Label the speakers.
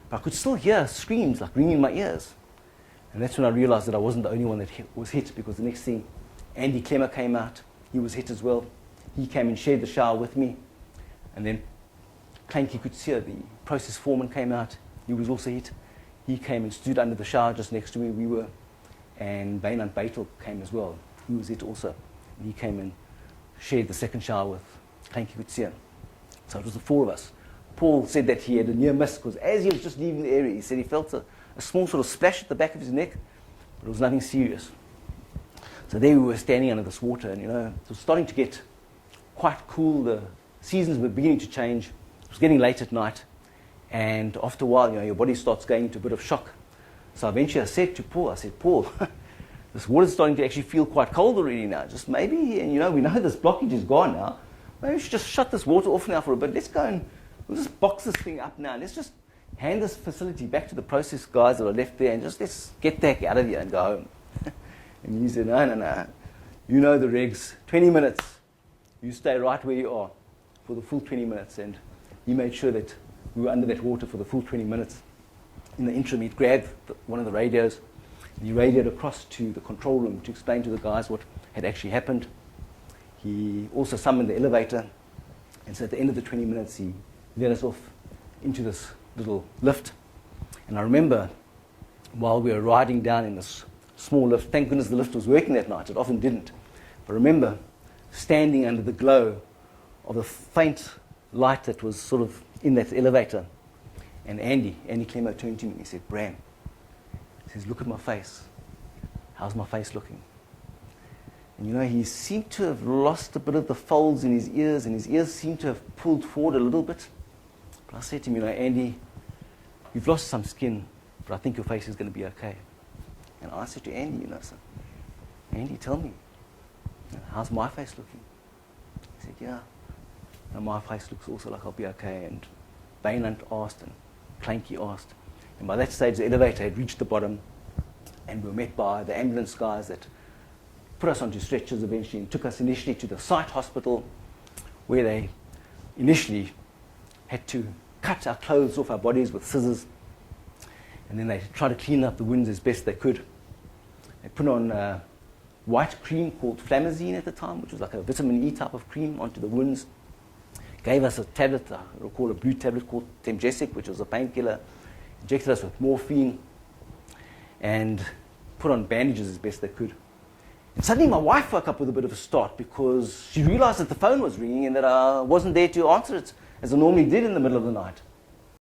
Speaker 1: But I could still hear screams like ringing in my ears. And that's when I realized that I wasn't the only one that was hit, because the next thing, Andy Clemmer came out. He was hit as well. He came and shared the shower with me. And then Clanky Kutsia, the process foreman, came out. He was also hit. He came and stood under the shower just next to where we were. And Bram Beinart came as well. He was hit also. And he came and shared the second shower with Clanky Kutsia. So it was the four of us. Paul said that he had a near miss, because as he was just leaving the area, he said he felt a small sort of splash at the back of his neck, but it was nothing serious. So there we were standing under this water, and it was starting to get quite cool. The seasons were beginning to change. It was getting late at night, and after a while, your body starts going into a bit of shock. So eventually I said to Paul, Paul, this water's starting to actually feel quite cold already now. Just maybe, and we know this blockage is gone now. Maybe we should just shut this water off now for a bit. Let's go and we'll just box this thing up now. Let's just hand this facility back to the process guys that are left there, and just let's get the heck out of here and go home. And he said, no. You know the regs. 20 minutes. You stay right where you are for the full 20 minutes. And he made sure that we were under that water for the full 20 minutes. In the interim, he grabbed one of the radios, and he radioed across to the control room to explain to the guys what had actually happened. He also summoned the elevator, and so at the end of the 20 minutes, he let us off into this little lift. And I remember while we were riding down in this small lift, thank goodness the lift was working that night, it often didn't, but I remember standing under the glow of the faint light that was sort of in that elevator, and Andy Clemmer turned to me and he said, Bram, he says, look at my face. How's my face looking? And he seemed to have lost a bit of the folds in his ears, and his ears seemed to have pulled forward a little bit. But I said to him, Andy, you've lost some skin, but I think your face is going to be okay. And I said to Andy, so, Andy, tell me, how's my face looking? He said, yeah, my face looks also like I'll be okay. And Beinart asked, and Clanky asked. And by that stage, the elevator had reached the bottom, and we were met by the ambulance guys that put us onto stretchers eventually and took us initially to the site hospital, where they initially had to cut our clothes off our bodies with scissors, and then they tried to clean up the wounds as best they could. They put on white cream called Flamazine at the time, which was like a vitamin E type of cream, onto the wounds. Gave us a tablet, I recall a blue tablet called Temgesic, which was a painkiller. Injected us with morphine and put on bandages as best they could. And suddenly my wife woke up with a bit of a start, because she realized that the phone was ringing and that I wasn't there to answer it as I normally did in the middle of the night.